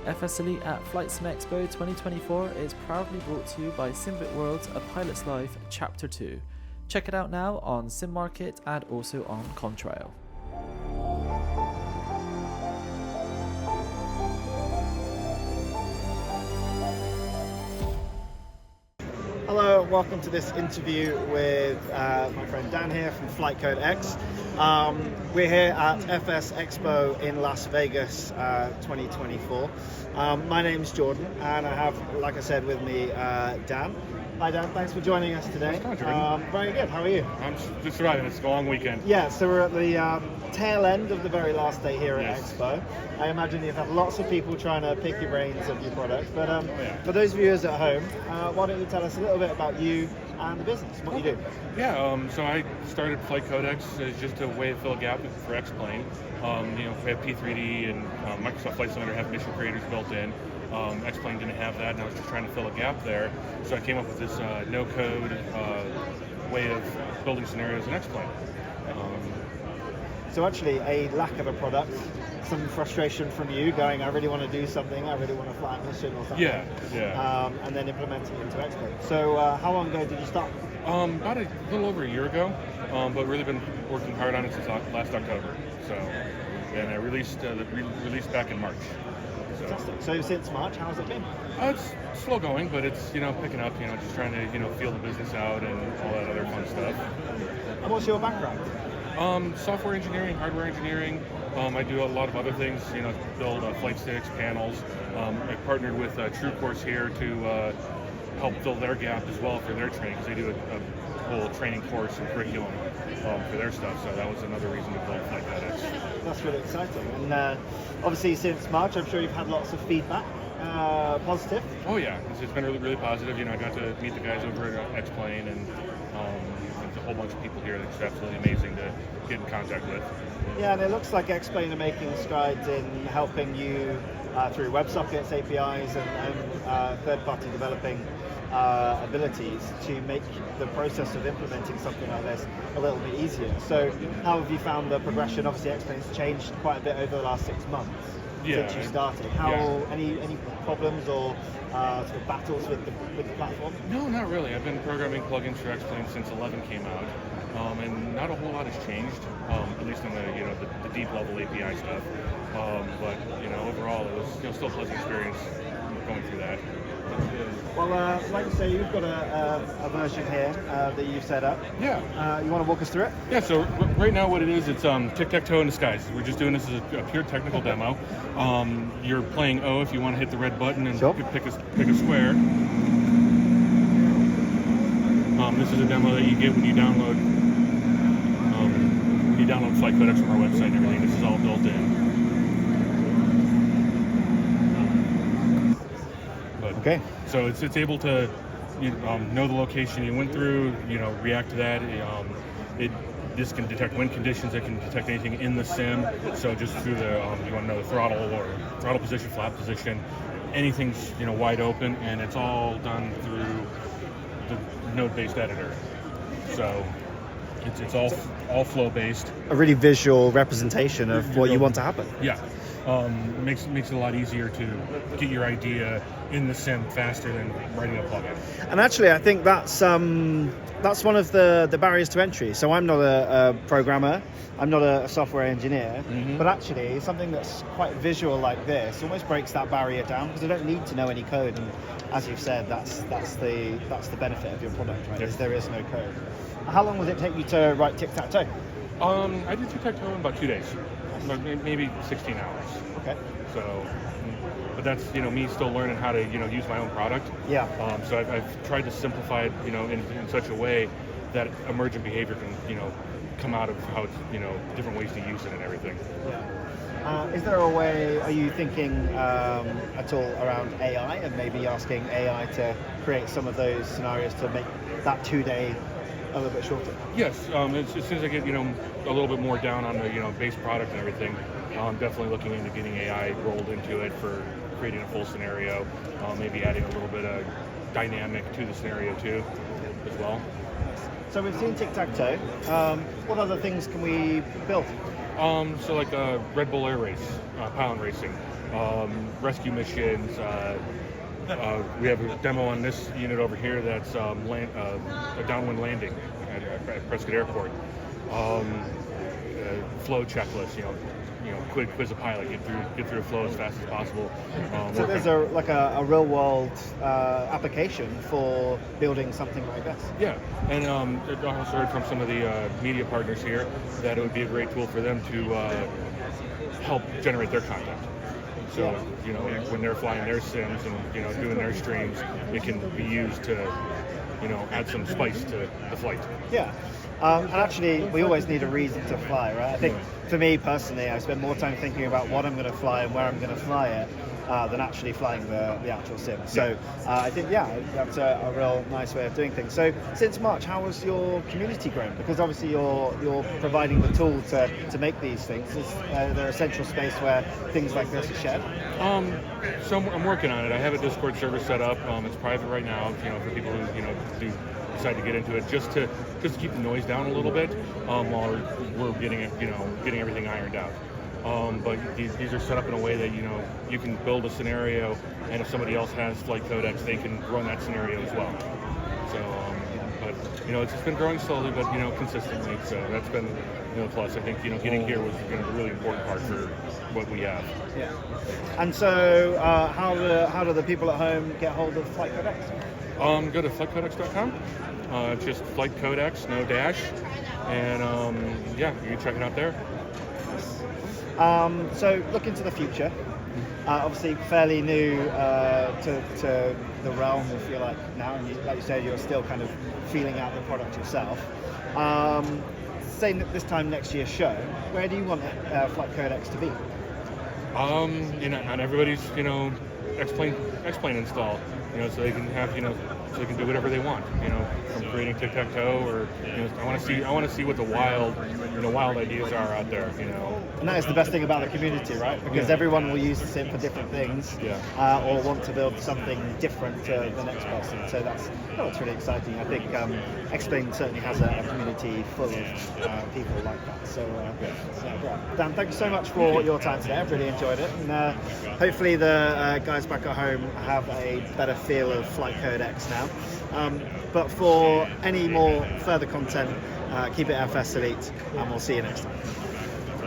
FS Elite at FlightSimExpo 2024 is proudly brought to you by SimBit World's A Pilot's Life Chapter 2. Check it out now on SimMarket and also on Contrail. Hello, welcome to this interview with my friend Dan here from FlightCodeX. We're here at FS Expo in Las Vegas 2024. My name's Jordan, and I have, like I said, with me Dan. Hi Dan, thanks for joining us today. Very good, how are you? I'm just surviving, it's a long weekend. Yeah, so we're at the tail end of the very last day here at Expo. I imagine you've had lots of people trying to pick your brains of your product, but for those viewers at home, why don't you tell us a little bit about you and the business, what you do? Yeah, so I started FlightCodeX as just a way to fill a gap for X-Plane. We have P3D and Microsoft Flight Simulator have mission creators built in. X-Plane didn't have that, and I was just trying to fill a gap there. So I came up with this no-code way of building scenarios in X-Plane. So actually, a lack of a product, some frustration from you going, I really want to do something, I really want to fly a mission or something. Yeah. And then implementing it into X-Plane. So how long ago did you start? About a little over a year ago, but really been working hard on it since last October. So, and I released back in March. Fantastic. So since March, how's it been? It's slow going, but it's picking up. Just trying to feel the business out and all that other fun stuff. And what's your background? Software engineering, hardware engineering. I do a lot of other things. Build flight sticks, panels. I partnered with True Course here to help fill their gap as well for their training, because they do a whole training course and curriculum for their stuff. So that was another reason to build FlightCodeX. That's really exciting. And obviously since March, I'm sure you've had lots of feedback. Positive? Oh yeah, it's been really, really positive. I got to meet the guys over at X-Plane, and there's a whole bunch of people here that's absolutely amazing to get in contact with. Yeah, and it looks like X-Plane are making strides in helping you through WebSockets, APIs, and third-party developing abilities to make the process of implementing something like this a little bit easier. So how have you found the progression? Obviously X-Plane's changed quite a bit over the last 6 months since you started. Any problems or sort of battles with the platform? No, not really. I've been programming plugins for X-Plane since 11 came out, and not a whole lot has changed, at least in the deep level API stuff. But overall, it was still a pleasant experience going through that. Well, like you say, you've got a version here that you've set up. Yeah. You want to walk us through it? Yeah, so right now what it is, it's tic-tac-toe in disguise. We're just doing this as a pure technical demo. You're playing O if you want to hit the red button and pick a square. This is a demo that you get when you download FlightCodeX from our website and everything. This is all built in. Okay. So it's able to know the location you went through, react to that. This can detect wind conditions. It can detect anything in the sim. So just through the you want to know the throttle or throttle position, flap position, anything's wide open, and it's all done through the node-based editor. So it's all flow-based. A really visual representation of what you want to happen. Yeah. Makes it a lot easier to get your idea in the sim faster than writing a plugin. And actually, I think that's one of the barriers to entry. So I'm not a programmer, I'm not a software engineer, but actually something that's quite visual like this almost breaks that barrier down, because I don't need to know any code. And as you've said, that's the benefit of your product, right? Is there is no code. How long would it take you to write tic-tac-toe? I did tic-tac-toe in about 2 days. Maybe 16 hours. Okay. So, but that's me still learning how to use my own product. Yeah. So I've tried to simplify it in such a way that emergent behavior can come out of how it's different ways to use it and everything. Yeah. Is there a way? Are you thinking at all around AI and maybe asking AI to create some of those scenarios to make that 2 day a little bit shorter? Yes, as soon as I get a little bit more down on the base product and everything, I'm definitely looking into getting AI rolled into it for creating a full scenario, maybe adding a little bit of dynamic to the scenario too, as well. So we've seen tic-tac-toe. What other things can we build? So like Red Bull Air Race, Pilot Racing. rescue missions. We have a demo on this unit over here that's a downwind landing at Prescott Airport. Flow checklist, quiz a pilot, get through a flow as fast as possible. So there's a real world application for building something like this. Yeah, and I also heard from some of the media partners here that it would be a great tool for them to help generate their content. So, when they're flying their sims and, doing their streams, it can be used to, add some spice to the flight. Yeah. And actually, we always need a reason to fly, right? I think for me personally, I spend more time thinking about what I'm going to fly and where I'm going to fly it than actually flying the actual sim. So I think, that's a real nice way of doing things. So since March, how has your community grown? Because obviously you're providing the tool to make these things. Is there a central space where things like this are shared? So I'm working on it. I have a Discord server set up. It's private right now, for people who, do decide to get into it, just to keep the noise down a little bit while we're getting everything ironed out. But these are set up in a way that you can build a scenario, and if somebody else has flight codecs, they can run that scenario as well. So, but it's been growing slowly, but consistently. So that's been a plus. I think getting here was a really important part for what we have. Yeah. And so how do the people at home get hold of flight codecs? Go to flightcodecs.com. Just flight codecs, no dash, and you can check it out there. So look into the future. Obviously, fairly new to the realm, if you like now, and like you said, you're still kind of feeling out the product yourself. Say this time next year's show, where do you want flight codecs to be? On everybody's X-plane install, so they can have so they can do whatever they want, from creating tic-tac-toe, or I want to see what the wild ideas are out there, And that is the best thing about the community, right? Because everyone will use the sim for different things, or want to build something different to the next person. So that's really exciting. I think X-Plane certainly has a community full of people like that. So Dan, thank you so much for your time today. I've really enjoyed it, and hopefully the guys back at home have a better feel of flight codecs now. But for any more further content, keep it FS Elite, and we'll see you next time.